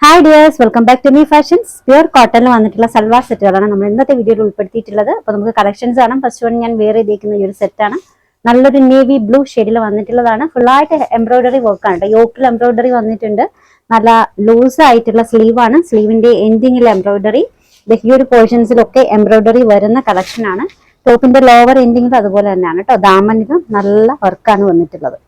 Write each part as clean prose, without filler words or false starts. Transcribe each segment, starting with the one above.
Hi dears, welcome back to Me Fashions. Pure കോട്ടണിൽ വന്നിട്ടുള്ള സൽവാർ സെറ്റുകളാണ് നമ്മൾ ഇന്നത്തെ വീഡിയോയിൽ ഉൾപ്പെടുത്തിയിട്ടുള്ളത്. അപ്പോൾ നമുക്ക് കളക്ഷൻസ് കാണാം. ഫസ്റ്റ് വൺ ഞാൻ വേറെ ചെയ്തിരിക്കുന്ന ഈ ഒരു സെറ്റാണ്. നല്ലൊരു നേവി ബ്ലൂ ഷെയ്ഡിൽ വന്നിട്ടുള്ളതാണ്. ഫുള്ളായിട്ട് എംബ്രോയിഡറി വർക്കാണ് കേട്ടോ. യോക്കിൽ എംബ്രോയിഡറി വന്നിട്ടുണ്ട്. നല്ല ലൂസ് ആയിട്ടുള്ള സ്ലീവ് ആണ്. സ്ലീവിന്റെ എൻഡിങ്ങിൽ എംബ്രോയിഡറി, ഈ ഒരു പോർഷൻസിലൊക്കെ എംബ്രോയിഡറി വരുന്ന കളക്ഷൻ ആണ്. ടോപ്പിന്റെ ലോവർ എൻഡിങ്ങിൽ അതുപോലെ തന്നെയാണ് കേട്ടോ. ദാമനിലും നല്ല വർക്കാണ് വന്നിട്ടുള്ളത്.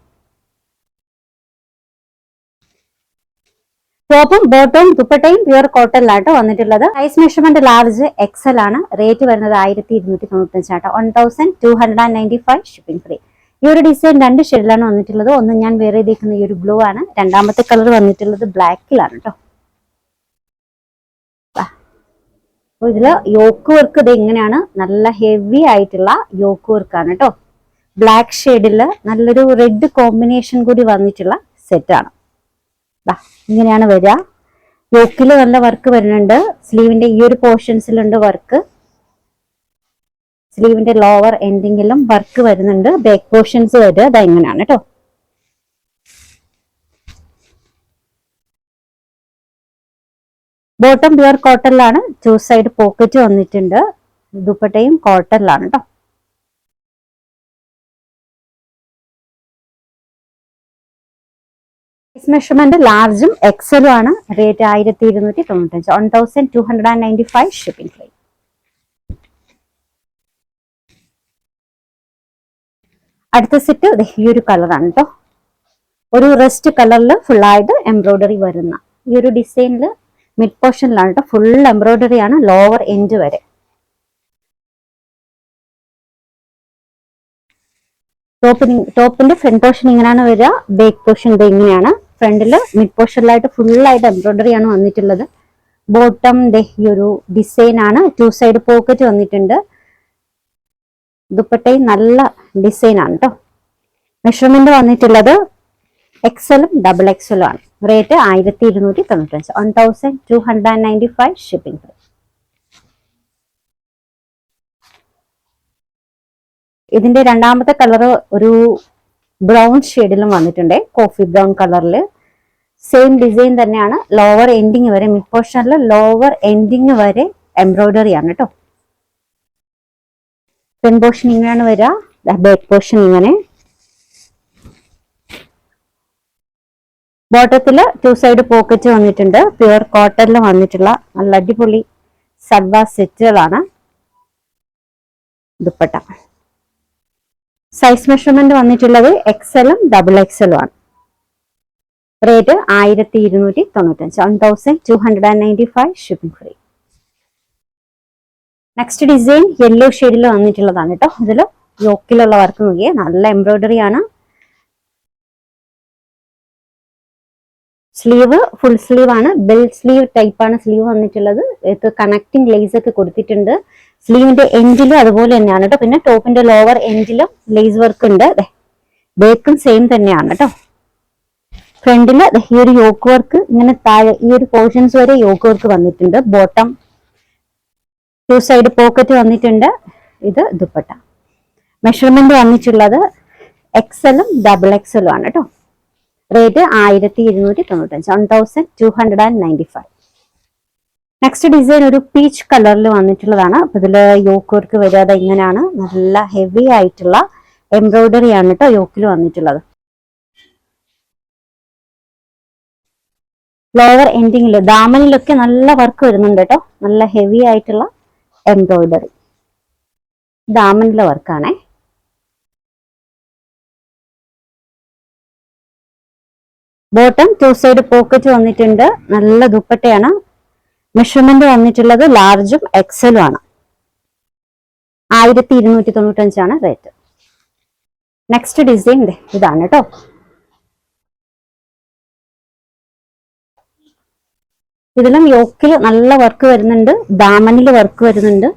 ടോപ്പും ബോട്ടവും ദുപ്പട്ടയും പ്യൂർ കോട്ടണിലാട്ടോ വന്നിട്ടുള്ളത്. സൈസ് മെഷർമെന്റ് ലാർജ് എക്സൽ ആണ്. റേറ്റ് വരുന്നത് 1295 ആട്ടോ. 1295 ഷിപ്പിംഗ് ഫ്രീ. ഈ ഒരു ഡിസൈൻ രണ്ട് ഷെയ്ഡിലാണ് വന്നിട്ടുള്ളത്. ഒന്ന് ഞാൻ വേറെ ചെയ്തിരിക്കുന്ന ഈ ഒരു ബ്ലൂ ആണ്. രണ്ടാമത്തെ കളർ വന്നിട്ടുള്ളത് ബ്ലാക്കിലാണ് കേട്ടോ. അപ്പൊ ഇതില് യോക്ക് വർക്ക് ഇത് എങ്ങനെയാണ്, നല്ല ഹെവി ആയിട്ടുള്ള യോക്ക് വർക്കാണ് കേട്ടോ. ബ്ലാക്ക് ഷെയ്ഡില് നല്ലൊരു റെഡ് കോമ്പിനേഷൻ കൂടി വന്നിട്ടുള്ള സെറ്റാണ്. ഇങ്ങനെയാണ് വരിക. യോക്കില് നല്ല വർക്ക് വരുന്നുണ്ട്. സ്ലീവിന്റെ ഈ ഒരു പോർഷൻസിലുണ്ട് വർക്ക്. സ്ലീവിന്റെ ലോവർ എൻഡിങ്ങിലും വർക്ക് വരുന്നുണ്ട്. ബാക്ക് പോർഷൻസ് വരിക അത് എങ്ങനെയാണ് കേട്ടോ. ബോട്ടം പ്യുവർ കോട്ടണിലാണ്. 2 സൈഡ് പോക്കറ്റ് വന്നിട്ടുണ്ട്. ദുപ്പട്ടയും കോട്ടണിലാണ് കേട്ടോ. മെഷർമെന്റ് ലാർജും എക്സലും ആണ്. Rate 1295, 1295 shipping free. അടുത്ത സെറ്റ് ഈ ഒരു കളറാണ് കേട്ടോ. ഒരു റെസ്റ്റ് കളറിൽ ഫുള്ളായിട്ട് എംബ്രോയിഡറി വരുന്ന ഈ ഒരു ഡിസൈനിൽ മിഡ് പോർഷനിലാണ് കേട്ടോ. ഫുൾ എംബ്രോയിഡറി ആണ് ലോവർ എൻഡ് വരെ. ടോപ്പിന്റെ ഫ്രണ്ട് പോർഷൻ ഇങ്ങനെയാണ് വരിക. ബാക്ക് പോർഷൻ ഇത് ഇങ്ങനെയാണ്. ഫ്രണ്ടില് മിഡ് പോർഷനിലായിട്ട് ഫുള്ളായിട്ട് എംബ്രോയിഡറി ആണ് വന്നിട്ടുള്ളത്. ബോട്ടം ഈ ഒരു ഡിസൈൻ ആണ്. 2 സൈഡ് പോക്കറ്റ് വന്നിട്ടുണ്ട്. ദുപ്പട്ടയും നല്ല ഡിസൈൻ ആണ് കേട്ടോ. മെഷർമെന്റ് വന്നിട്ടുള്ളത് എക്സലും ഡബിൾ എക്സലും ആണ്. Rate 1295, 1295 shipping free. ഇതിന്റെ രണ്ടാമത്തെ കളർ ഒരു ബ്രൗൺ ഷെയ്ഡിലും വന്നിട്ടുണ്ട്. കോഫി ബ്രൗൺ കളറിൽ സെയിം ഡിസൈൻ തന്നെയാണ്. ലോവർ എൻഡിങ് വരെ, മിഡ് പോർഷനിൽ ലോവർ എൻഡിങ് വരെ എംബ്രോയിഡറി ആണ് കേട്ടോ. ഫ്രണ്ട് പോർഷൻ ഇങ്ങനെയാണ് വരിക. ബാക്ക് പോർഷൻ ഇങ്ങനെ. ബോട്ടത്തില് 2 സൈഡ് പോക്കറ്റ് വന്നിട്ടുണ്ട്. പ്യുവർ കോട്ടണിൽ വന്നിട്ടുള്ള നല്ല അടിപൊളി സൽവാർ സെറ്റുകളാണ്. ദുപ്പട്ട സൈസ് മെഷർമെന്റ് വന്നിട്ടുള്ളത് എക്സലും ഡബിൾ എക്സലും ആണ്. Rate 1295, 1295 shipping free. Next design yellow ഷെയ്ഡിൽ വന്നിട്ടുള്ളതാണ് കേട്ടോ. ഇതിൽ യോക്കിലുള്ള വർക്ക് നോക്കിയേ, നല്ല എംബ്രോയിഡറി ആണ്. സ്ലീവ് ഫുൾ സ്ലീവ് ആണ്. ബെൽ സ്ലീവ് ടൈപ്പ് ആണ് സ്ലീവ് വന്നിട്ടുള്ളത്. കണക്റ്റിംഗ് ലേസ് ഒക്കെ കൊടുത്തിട്ടുണ്ട്. സ്ലീവിന്റെ എൻഡിലും അതുപോലെ തന്നെയാണ് കേട്ടോ. പിന്നെ ടോപ്പിന്റെ ലോവർ എൻഡിലും ലേസ് വർക്ക് ഉണ്ട്. ബേക്കും സെയിം തന്നെയാണ് കേട്ടോ. ഫ്രണ്ടില് ഈ ഒരു യോക്ക് വർക്ക് ഇങ്ങനെ താഴെ ഈ ഒരു പോർഷൻസ് വരെ യോക്ക് വർക്ക് വന്നിട്ടുണ്ട്. ബോട്ടം 2 സൈഡ് പോക്കറ്റ് വന്നിട്ടുണ്ട്. ഇത് ദുപ്പട്ട. മെഷർമെന്റ് വന്നിട്ടുള്ളത് എക്സലും ഡബിൾ എക്സലും ആണ് കേട്ടോ. റേറ്റ് 1295, 1295. നെക്സ്റ്റ് ഡിസൈൻ ഒരു പീച്ച് കളറിൽ വന്നിട്ടുള്ളതാണ്. അപ്പൊ ഇതില് യോക്ക് വർക്ക് വരാതെ ഇങ്ങനെയാണ്. നല്ല ഹെവി ആയിട്ടുള്ള എംബ്രോയിഡറി ആണ് കേട്ടോ യോക്കിൽ വന്നിട്ടുള്ളത്. ലോവർ എൻഡിങ്ങില് ദാമനിലൊക്കെ നല്ല വർക്ക് വരുന്നുണ്ട് കേട്ടോ. നല്ല ഹെവി ആയിട്ടുള്ള എംബ്രോയിഡറി ദാമനിലെ വർക്കാണേ. ബോട്ടം 2 സൈഡ് പോക്കറ്റ് വന്നിട്ടുണ്ട്. നല്ല ദുപ്പട്ടയാണ്. മെഷർമെന്റ് വന്നിട്ടുള്ളത് ലാർജും എക്സലും ആണ്. 1295 ആണ് റേറ്റ്. നെക്സ്റ്റ് ഡിസൈൻ ഇതാണ് കേട്ടോ. ഇതിലും യോക്കിൽ നല്ല വർക്ക് വരുന്നുണ്ട്. ദാമനിൽ വർക്ക് വരുന്നുണ്ട്.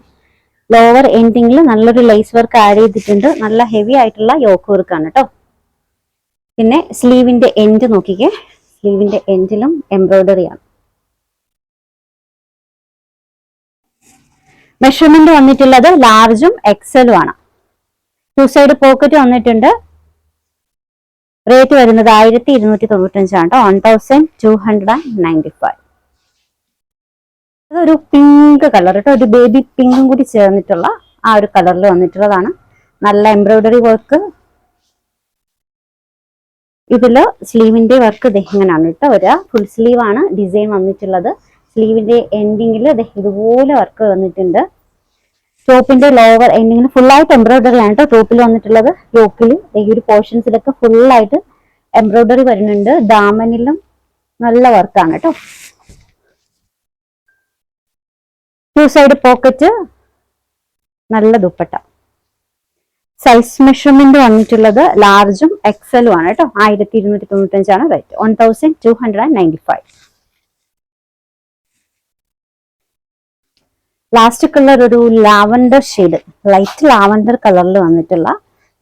ലോവർ എൻഡിങ്ങിൽ നല്ലൊരു ലേസ് വർക്ക് ആഡ് ചെയ്തിട്ടുണ്ട്. നല്ല ഹെവി ആയിട്ടുള്ള യോക്ക് വർക്കാണ് കേട്ടോ. പിന്നെ സ്ലീവിന്റെ എൻഡ് നോക്കിക്കേ, സ്ലീവിന്റെ എൻഡിലും എംബ്രോയിഡറി ആണ്. മെഷർമെന്റ് വന്നിട്ടുള്ളത് ലാർജും എക്സലും ആണ്. 2 സൈഡ് പോക്കറ്റ് വന്നിട്ടുണ്ട്. റേറ്റ് വരുന്നത് 1295 ആണ് കേട്ടോ. 1295. അതൊരു പിങ്ക് കളർ കേട്ടോ, ഒരു ബേബി പിങ്കും കൂടി ചേർന്നിട്ടുള്ള ആ ഒരു കളറിൽ വന്നിട്ടുള്ളതാണ്. നല്ല എംബ്രോയിഡറി വർക്ക്. ഇതില് സ്ലീവിന്റെ വർക്ക് ഇങ്ങനെയാണ് കേട്ടോ വരിക. ഫുൾ സ്ലീവ് ആണ് ഡിസൈൻ വന്നിട്ടുള്ളത്. സ്ലീവിന്റെ എൻഡിങ്ങിൽ ഇതുപോലെ വർക്ക് വന്നിട്ടുണ്ട്. ടോപ്പിന്റെ ലോവർ എൻഡിങ്ങിന് ഫുൾ ആയിട്ട് എംബ്രോയിഡറി ആണ് കേട്ടോ ടോപ്പിൽ വന്നിട്ടുള്ളത്. യോക്കിൽ ഈ ഒരു പോർഷൻസിലൊക്കെ ഫുൾ ആയിട്ട് എംബ്രോയിഡറി വരുന്നുണ്ട്. ദാമനിലും നല്ല വർക്കാണ് കേട്ടോ. 2 സൈഡ് പോക്കറ്റ്, നല്ല ദുപ്പട്ട. സൈസ് മെഷർമെന്റ് വന്നിട്ടുള്ളത് ലാർജും എക്സലും ആണ് കേട്ടോ. 1295 റേറ്റ്. 1295. ലാസ്റ്റ് കളർ ഒരു ലാവൻഡർ ഷെയ്ഡ്, ലൈറ്റ് ലാവൻഡർ കളറിൽ വന്നിട്ടുള്ള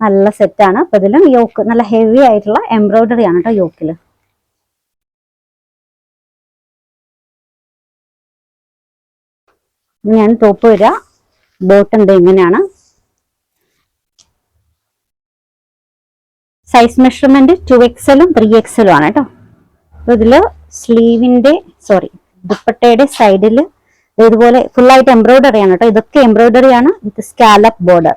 നല്ല സെറ്റാണ്. അപ്പൊ ഇതിലും യോക്ക് നല്ല ഹെവി ആയിട്ടുള്ള എംബ്രോയിഡറി ആണ് കേട്ടോ യോക്കില്. ഞാൻ ടോപ്പ് വരിക. ബോട്ടം ഇങ്ങനെയാണ്. സൈസ് മെഷർമെന്റ് 2XL-ഉം 3XL-ഉം ആണ് കേട്ടോ. അപ്പൊ ഇതില് സ്ലീവിന്റെ ദുപ്പട്ടയുടെ സൈഡിൽ ഇതുപോലെ ഫുൾ ആയിട്ട് എംബ്രോയിഡറി ആണ് കേട്ടോ. ഇതൊക്കെ എംബ്രോയിഡറി ആണ് വിത്ത് സ്കാലപ്പ് ബോർഡർ.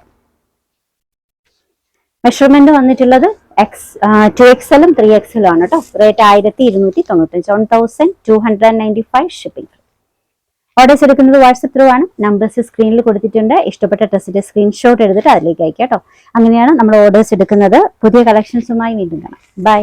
മെഷർമെന്റ് വന്നിട്ടുള്ളത് 2XL-ഉം 3XL-ഉം ആണ് കേട്ടോ. റേറ്റ് 1295. 1295 ഷിപ്പിംഗ്. ഓർഡേഴ്സ് എടുക്കുന്നത് വാട്സപ്പ് ത്രൂ ആണ്. നമ്പേഴ്സ് സ്ക്രീനിൽ കൊടുത്തിട്ടുണ്ട്. ഇഷ്ടപ്പെട്ട ഡ്രസ്സിന്റെ സ്ക്രീൻഷോട്ട് എടുത്തിട്ട് അതിലേക്ക് അയക്കാം കേട്ടോ. അങ്ങനെയാണ് നമ്മൾ ഓർഡേഴ്സ് എടുക്കുന്നത്. പുതിയ കളക്ഷൻസുമായി വീണ്ടും കാണാം. ബൈ.